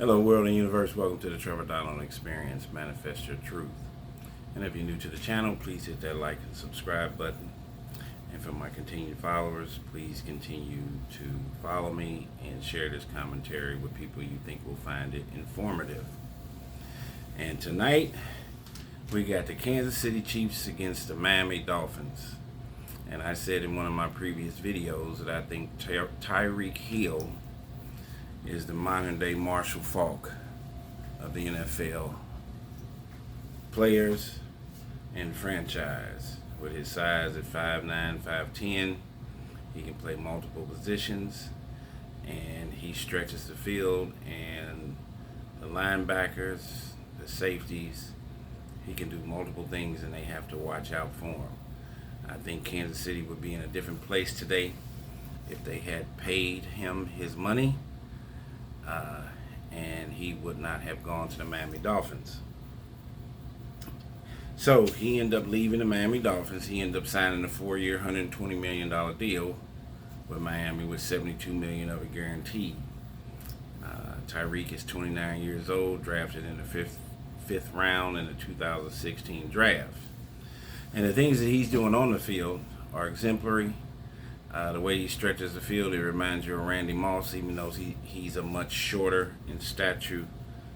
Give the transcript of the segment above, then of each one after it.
Hello, world and universe. Welcome to the Trevor Donald Experience. Manifest your truth. And if you're new to the channel, please hit that like and subscribe button. And for my continued followers, please continue to follow me and share this commentary with people you think will find it informative. And tonight, we got the Kansas City Chiefs against the Miami Dolphins. And I said in one of my previous videos that I think Tyreek Hill is the modern day Marshall Faulk of the NFL players and franchise. With his size at 5'9", 5'10", he can play multiple positions, and he stretches the field, and the linebackers, the safeties, he can do multiple things, and they have to watch out for him. I think Kansas City would be in a different place today if they had paid him his money, and he would not have gone to the Miami Dolphins. So he ended up leaving the Miami Dolphins. He ended up signing a 4-year, $120 million deal with Miami with $72 million of it guaranteed. Tyreek is 29 years old, drafted in the fifth round in the 2016 draft. And the things that he's doing on the field are exemplary. The way he stretches the field, it reminds you of Randy Moss, even though he's a much shorter in stature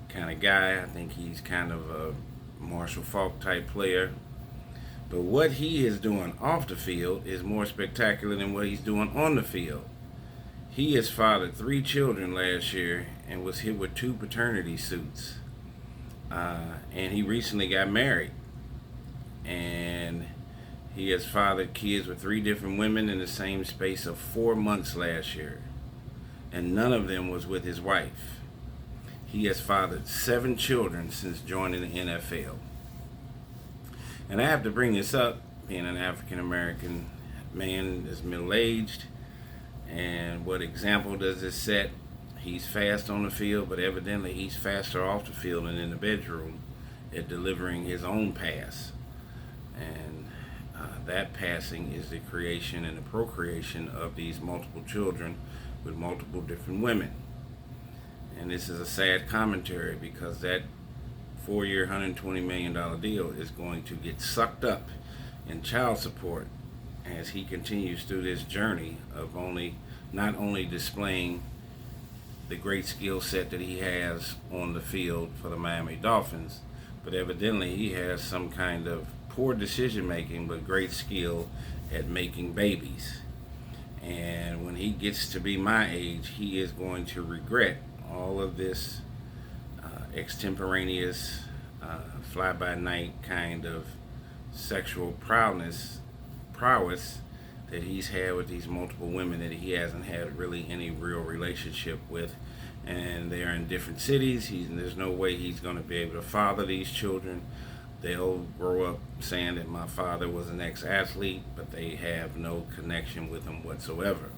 kind of guy. I think he's kind of a Marshall Faulk type player. But what he is doing off the field is more spectacular than what he's doing on the field. He has fathered 3 children last year and was hit with 2 paternity suits. And he recently got married. And he has fathered kids with 3 different women in the same space of 4 months last year. And none of them was with his wife. He has fathered 7 children since joining the NFL. And I have to bring this up, being an African American man that's middle-aged. And what example does this set? He's fast on the field, but evidently he's faster off the field and in the bedroom at delivering his own pass. And that passing is the creation and the procreation of these multiple children with multiple different women. And this is a sad commentary because that 4-year, $120 million deal is going to get sucked up in child support as he continues through this journey of not only displaying the great skill set that he has on the field for the Miami Dolphins, but evidently he has some kind of poor decision making but great skill at making babies. And when he gets to be my age, he is going to regret all of this extemporaneous fly-by-night kind of sexual prowess that he's had with these multiple women that he hasn't had really any real relationship with. And they're in different cities. There's no way he's going to be able to father these children. They'll grow up saying that my father was an ex-athlete, but they have no connection with him whatsoever.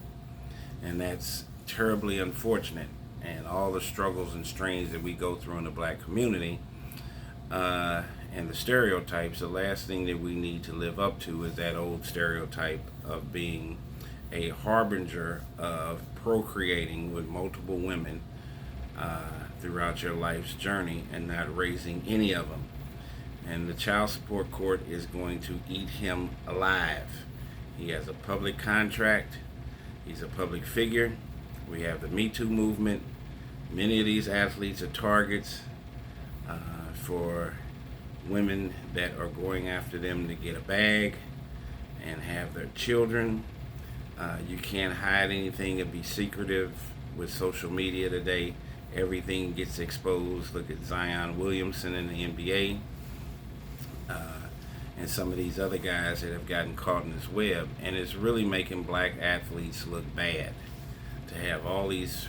And that's terribly unfortunate. And all the struggles and strains that we go through in the black community, and the stereotypes, the last thing that we need to live up to is that old stereotype of being a harbinger of procreating with multiple women throughout your life's journey and not raising any of them. And the child support court is going to eat him alive. He has a public contract. He's a public figure. We have the Me Too movement. Many of these athletes are targets for women that are going after them to get a bag and have their children. You can't hide anything and be secretive with social media today. Everything gets exposed. Look at Zion Williamson in the NBA. And some of these other guys that have gotten caught in this web. And it's really making black athletes look bad to have all these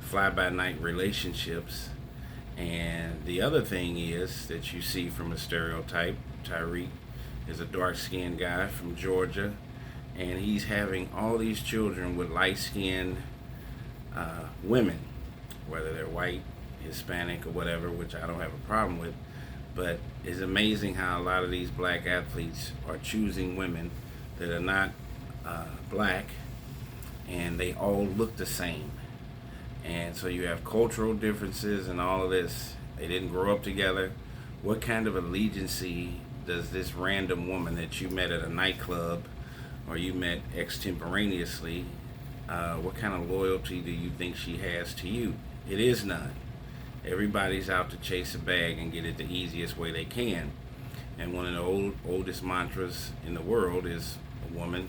fly-by-night relationships. And the other thing is that you see from a stereotype, Tyreek is a dark-skinned guy from Georgia, and he's having all these children with light-skinned women, whether they're white, Hispanic, or whatever, which I don't have a problem with. But it's amazing how a lot of these black athletes are choosing women that are not black, and they all look the same. And And so you have cultural differences and all of this. They didn't grow up together. What kind of allegiancy does this random woman that you met at a nightclub or you met extemporaneously, what kind of loyalty do you think she has to you? It is none. Everybody's out to chase a bag and get it the easiest way they can. And one of the oldest mantras in the world is a woman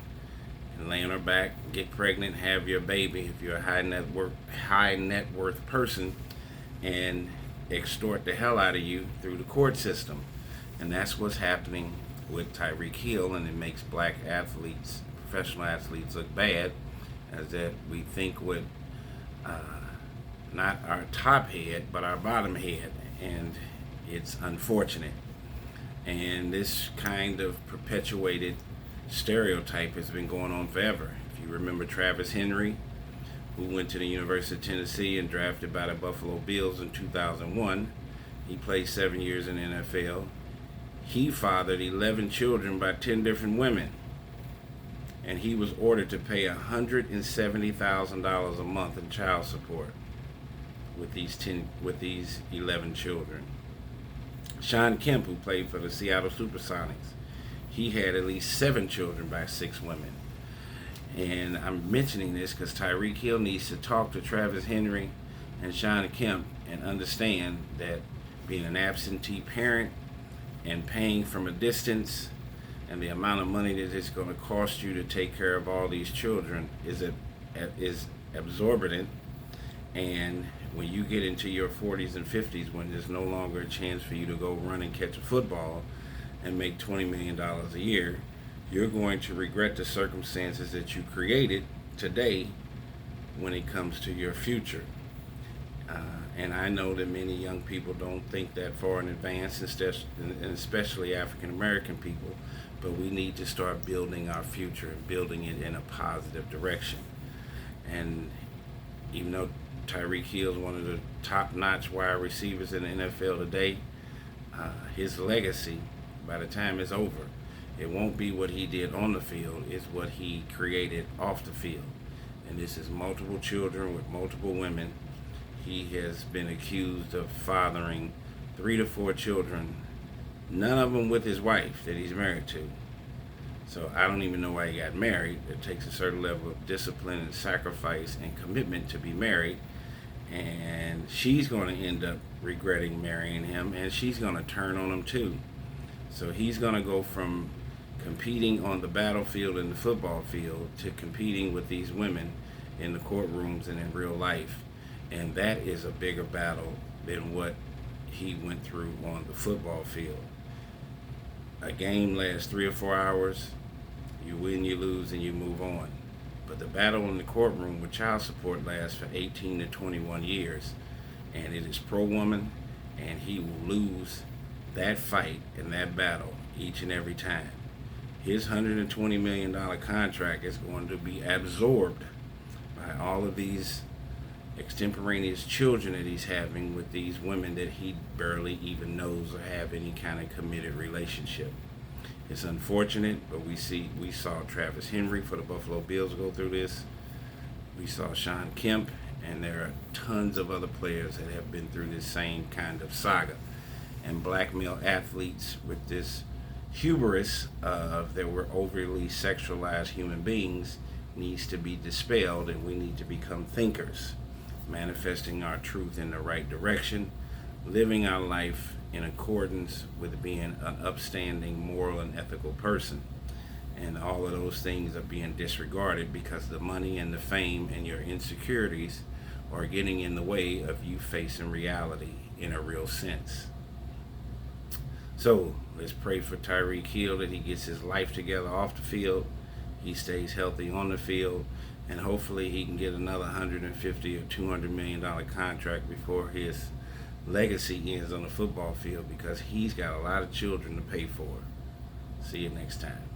can lay on her back, get pregnant, have your baby if you're a high net worth person, and extort the hell out of you through the court system. And that's what's happening with Tyreek Hill, and it makes black athletes, professional athletes, look bad, as that we think with not our top head but our bottom head, and it's unfortunate. And this kind of perpetuated stereotype has been going on forever. If you remember Travis Henry, who went to the University of Tennessee and drafted by the Buffalo Bills in 2001, he played 7 years in the NFL. He fathered 11 children by 10 different women, and he was ordered to pay $170,000 a month in child support with these 11 children. Sean Kemp, who played for the Seattle Supersonics, he had at least 7 children by 6 women. And I'm mentioning this because Tyreek Hill needs to talk to Travis Henry and Sean Kemp and understand that being an absentee parent and paying from a distance and the amount of money that it's going to cost you to take care of all these children is exorbitant. And when you get into your 40s and 50s, when there's no longer a chance for you to go run and catch a football and make $20 million a year, you're going to regret the circumstances that you created today when it comes to your future. And I know that many young people don't think that far in advance, and especially African American people, but we need to start building our future and building it in a positive direction. And even though Tyreek Hill is one of the top-notch wide receivers in the NFL today, his legacy, by the time it's over, it won't be what he did on the field, it's what he created off the field. And this is multiple children with multiple women. He has been accused of fathering 3 to 4 children, none of them with his wife that he's married to. So I don't even know why he got married. It takes a certain level of discipline and sacrifice and commitment to be married. And she's going to end up regretting marrying him, and she's going to turn on him too. So he's going to go from competing on the battlefield and the football field to competing with these women in the courtrooms and in real life. And that is a bigger battle than what he went through on the football field. A game lasts 3 or 4 hours. You win, you lose, and you move on. But the battle in the courtroom with child support lasts for 18 to 21 years. And it is pro-woman, and he will lose that fight and that battle each and every time. His $120 million contract is going to be absorbed by all of these extemporaneous children that he's having with these women that he barely even knows or have any kind of committed relationship. It's unfortunate, but we saw Travis Henry for the Buffalo Bills go through this. We saw Sean Kemp, and there are tons of other players that have been through this same kind of saga. And black male athletes with this hubris of that we're overly sexualized human beings needs to be dispelled, and we need to become thinkers, manifesting our truth in the right direction, living our life in accordance with being an upstanding, moral, and ethical person. And all of those things are being disregarded because the money and the fame and your insecurities are getting in the way of you facing reality in a real sense. So let's pray for Tyreek Hill that he gets his life together off the field, he stays healthy on the field, and hopefully he can get another $150 or $200 million contract before his legacy ends on the football field, because he's got a lot of children to pay for. See you next time.